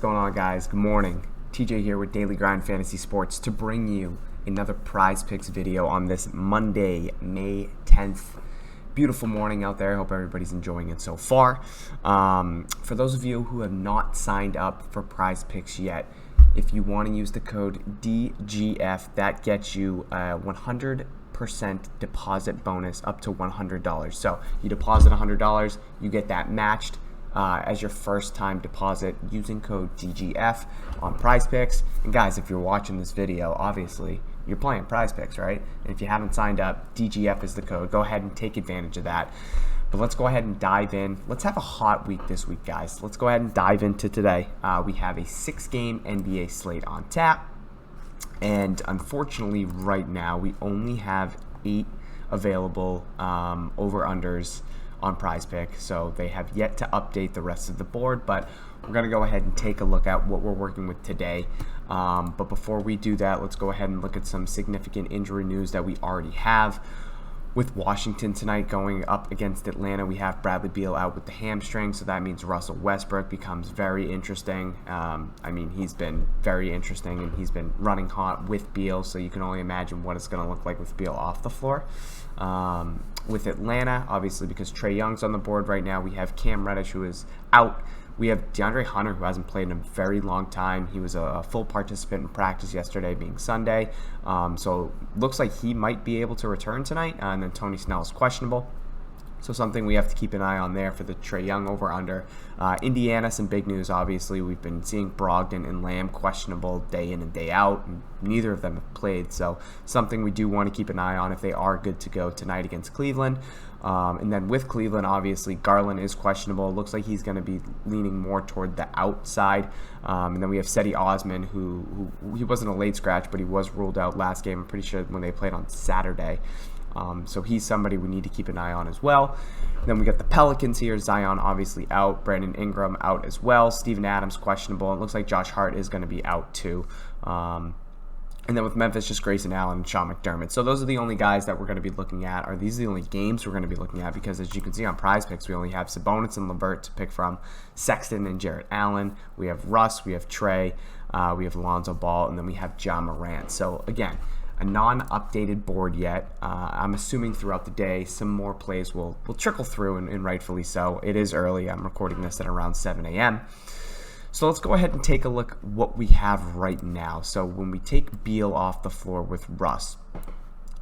going on, guys? Good morning. TJ here with Daily Grind Fantasy Sports to bring you another Prizepicks video on this Monday, May 10th. Beautiful morning out there. I hope everybody's enjoying it so far. For those of you who have not signed up for Prizepicks yet, if you want to use the code DGF, that gets you a 100% deposit bonus up to $100. So you deposit $100, you get that matched as your first time deposit using code DGF on Prizepicks. And guys, if you're watching this video, obviously you're playing Prizepicks, right? And if you haven't signed up, DGF is the code. Go ahead and take advantage of that. But let's go ahead and dive in. Let's have a hot week this week, guys. Let's go ahead and dive into today. We have a 6-game NBA slate on tap. And unfortunately, right now, we only have 8 available over-unders on Prizepicks, so they have yet to update the rest of the board, but we're going to go ahead and take a look at what we're working with today. But before we do that, let's go ahead and look at some significant injury news that we already have. With Washington tonight going up against Atlanta, we have Bradley Beal out with the hamstring, so that means Russell Westbrook becomes very interesting. I mean, he's been very interesting, and he's been running hot with Beal, so you can only imagine what it's going to look like with Beal off the floor. With Atlanta, obviously, because Trey Young's on the board right now, we have Cam Reddish, who is out. We have DeAndre Hunter, who hasn't played in a very long time. He was a full participant in practice yesterday, being Sunday. So looks like he might be able to return tonight. And then Tony Snell is questionable. So something we have to keep an eye on there for the Trey Young over-under. Indiana, some big news, obviously. We've been seeing Brogdon and Lamb questionable day in and day out. And neither of them have played. So something we do want to keep an eye on if they are good to go tonight against Cleveland. And then with Cleveland, obviously, Garland is questionable. It looks like he's going to be leaning more toward the outside. And then we have Cedi Osman, who he wasn't a late scratch, but he was ruled out last game. I'm pretty sure when they played on Saturday. So he's somebody we need to keep an eye on as well. And then we got the Pelicans here. Zion obviously out. Brandon Ingram out as well. Steven Adams questionable. It looks like Josh Hart is going to be out too. And then with Memphis, just Grayson Allen and Sean McDermott. So those are the only guys that we're going to be looking at, or these are the only games we're going to be looking at, because as you can see on Prizepicks, we only have Sabonis and LeVert to pick from, Sexton and Jarrett Allen. We have Russ, we have Trey, we have Lonzo Ball, and then we have Ja Morant. So again, a non-updated board yet. I'm assuming throughout the day some more plays will trickle through, and rightfully so. It is early. I'm recording this at around 7 a.m. So let's go ahead and take a look at what we have right now. So when we take Beal off the floor with Russ,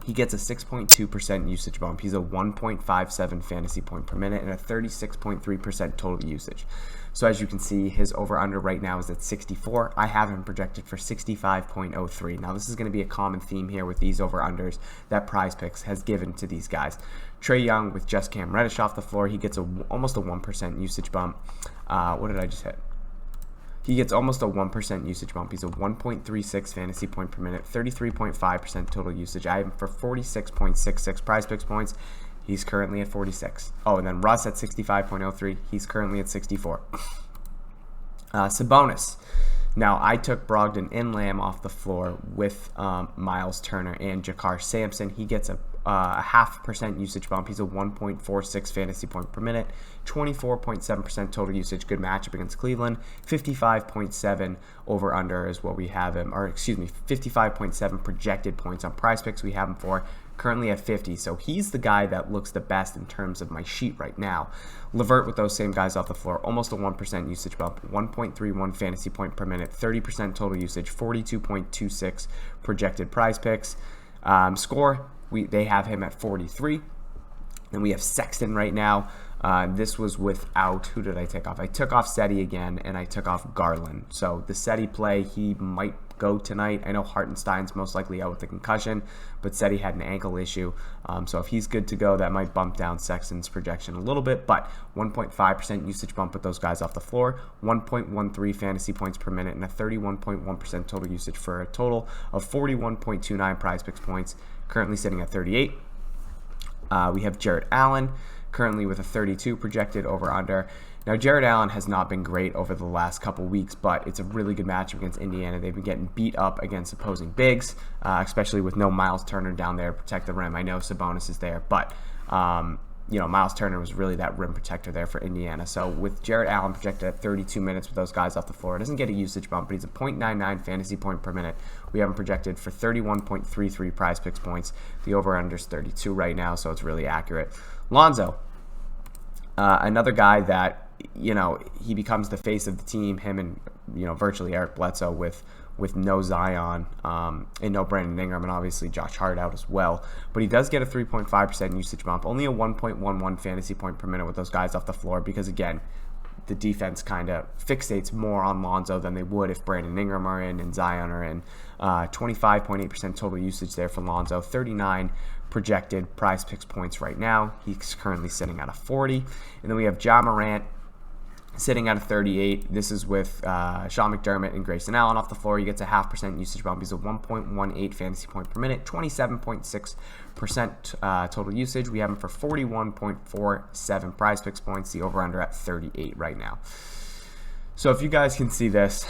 he gets a 6.2% usage bump. He's a 1.57 fantasy point per minute and a 36.3% total usage. So as you can see, his over-under right now is at 64. I have him projected for 65.03. Now this is going to be a common theme here with these over-unders that Prizepicks has given to these guys. Trey Young with just Cam Reddish off the floor, he gets almost a 1% usage bump. What did I just hit? He gets almost a 1% usage bump. He's a 1.36 fantasy point per minute, 33.5% total usage. I have him for 46.66 Prizepicks points. He's currently at 46. Oh, and then Russ at 65.03. He's currently at 64. Sabonis. Now, I took Brogdon and Lamb off the floor with Miles Turner and Jakar Sampson. He gets a 0.5% usage bump. He's a 1.46 fantasy point per minute, 24.7% total usage. Good matchup against Cleveland. 55.7 over under is what we have him, or excuse me, 55.7 projected points on Prizepicks. We have him for currently at 50. So he's the guy that looks the best in terms of my sheet right now. LeVert with those same guys off the floor, almost a 1% usage bump, 1.31 fantasy point per minute, 30% total usage, 42.26 projected Prizepicks. Score, they have him at 43. And we have Sexton right now. This was without, who did I take off? I took off Cedi again, and I took off Garland. So the Cedi play, he might go tonight. I know Hartenstein's most likely out with a concussion, but Cedi had an ankle issue. So if he's good to go, that might bump down Sexton's projection a little bit, but 1.5% usage bump with those guys off the floor, 1.13 fantasy points per minute, and a 31.1% total usage for a total of 41.29 Prizepicks points, currently sitting at 38. We have Jarrett Allen, currently with a 32 projected over-under. Now, Jarrett Allen has not been great over the last couple weeks, but it's a really good matchup against Indiana. They've been getting beat up against opposing bigs, especially with no Miles Turner down there to protect the rim. I know Sabonis is there, but Miles Turner was really that rim protector there for Indiana. So with Jarrett Allen projected at 32 minutes with those guys off the floor, it doesn't get a usage bump, but he's a .99 fantasy point per minute. We have him projected for 31.33 Prizepicks points. The over-under is 32 right now, so it's really accurate. Lonzo, another guy that, he becomes the face of the team, him and, virtually Eric Bledsoe with no Zion and no Brandon Ingram, and obviously Josh Hart out as well. But he does get a 3.5% usage bump, only a 1.11 fantasy point per minute with those guys off the floor because, again, the defense kind of fixates more on Lonzo than they would if Brandon Ingram are in and Zion are in. 25.8% total usage there for Lonzo, 39 projected Prizepicks points right now. He's currently sitting at a 40. And then we have Ja Morant sitting at a 38. This is with Sean McDermott and Grayson Allen off the floor. He gets a 0.5% usage bump. He's a 1.18 fantasy point per minute, 27.6% total usage. We have him for 41.47 Prizepicks points. The over-under at 38 right now. So if you guys can see this,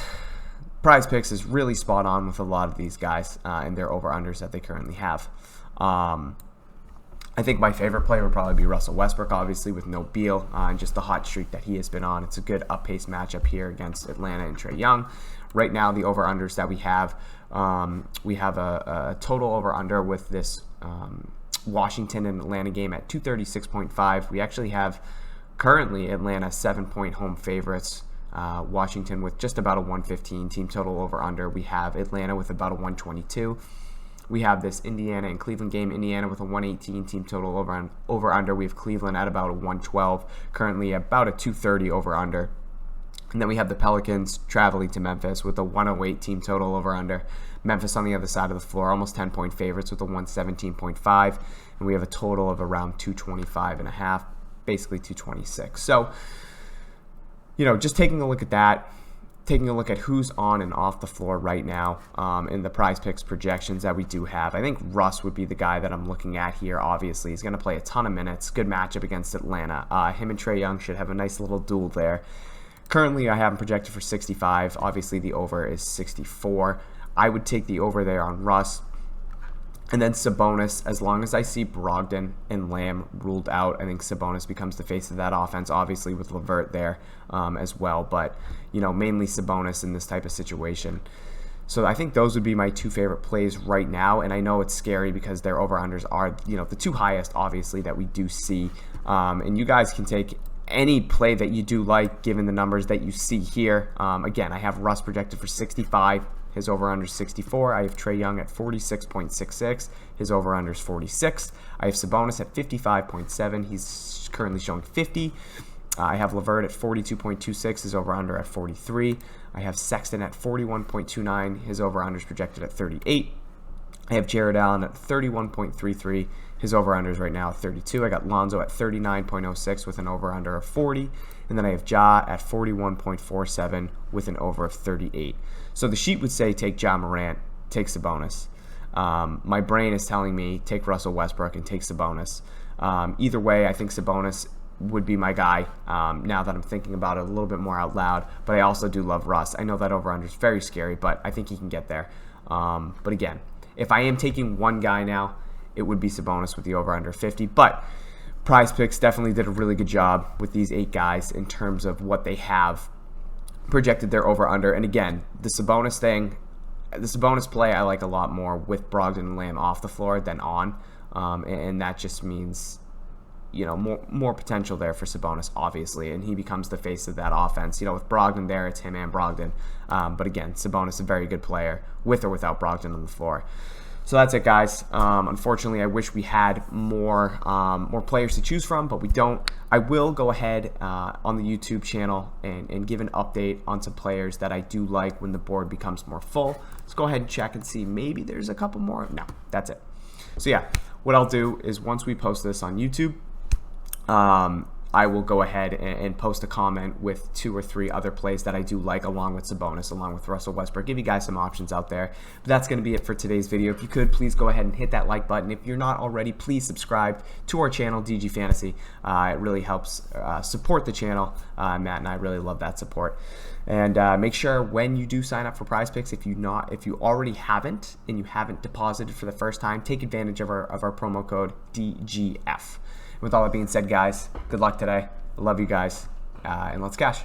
Prizepicks is really spot on with a lot of these guys and their over-unders that they currently have. I think my favorite player would probably be Russell Westbrook, obviously, with no Beal and just the hot streak that he has been on. It's a good up-paced matchup here against Atlanta and Trey Young. Right now, the over-unders that we have a total over-under with this Washington and Atlanta game at 236.5. We actually have currently Atlanta 7-point home favorites. Washington with just about a 115 team total over-under. We have Atlanta with about a 122. We have this Indiana and Cleveland game. Indiana with a 118 team total over-under. We have Cleveland at about a 112, currently about a 230 over-under. And then we have the Pelicans traveling to Memphis with a 108 team total over-under. Memphis on the other side of the floor, almost 10-point favorites with a 117.5. And we have a total of around 225.5, basically 226. So, just taking a look at that, taking a look at who's on and off the floor right now in the Prizepicks projections that we do have. I think Russ would be the guy that I'm looking at here, obviously. He's going to play a ton of minutes. Good matchup against Atlanta. Him and Trey Young should have a nice little duel there. Currently, I have him projected for 65. Obviously, the over is 64. I would take the over there on Russ. And then Sabonis, as long as I see Brogdon and Lamb ruled out, I think Sabonis becomes the face of that offense, obviously with LeVert there as well. But, mainly Sabonis in this type of situation. So I think those would be my two favorite plays right now. And I know it's scary because their over-unders are, the two highest, obviously, that we do see. And you guys can take any play that you do like, given the numbers that you see here. Again, I have Russ projected for 65. His over-under is 64. I have Trey Young at 46.66. His over-under is 46. I have Sabonis at 55.7. He's currently showing 50. I have LeVert at 42.26. His over-under at 43. I have Sexton at 41.29. His over-under is projected at 38. I have Jarrett Allen at 31.33. His over-under is right now at 32. I got Lonzo at 39.06 with an over-under of 40. And then I have Ja at 41.47 with an over of 38. So the sheet would say take Ja Morant, take Sabonis. My brain is telling me take Russell Westbrook and take Sabonis. Either way, I think Sabonis would be my guy now that I'm thinking about it a little bit more out loud. But I also do love Russ. I know that over-under is very scary, but I think he can get there. But again, if I am taking one guy now, it would be Sabonis with the over-under 50. But Prizepicks definitely did a really good job with these 8 guys in terms of what they have projected their over-under. And again, the Sabonis play I like a lot more with Brogdon and Lamb off the floor than on. And that just means, more potential there for Sabonis, obviously. And he becomes the face of that offense. With Brogdon there, it's him and Brogdon. But again, Sabonis a very good player with or without Brogdon on the floor. So that's it, guys. Unfortunately, I wish we had more players to choose from, but we don't. I will go ahead on the YouTube channel and give an update on some players that I do like when the board becomes more full. Let's go ahead and check and see. Maybe there's a couple more. No, that's it. So yeah, what I'll do is once we post this on YouTube, I will go ahead and post a comment with 2 or 3 other plays that I do like, along with Sabonis, along with Russell Westbrook. Give you guys some options out there. But that's going to be it for today's video. If you could, please go ahead and hit that like button. If you're not already, please subscribe to our channel, DG Fantasy. It really helps support the channel. Matt and I really love that support. And make sure when you do sign up for Prizepicks, if you already haven't and you haven't deposited for the first time, take advantage of our promo code DGF. With all that being said, guys, good luck today. I love you guys, and let's cash.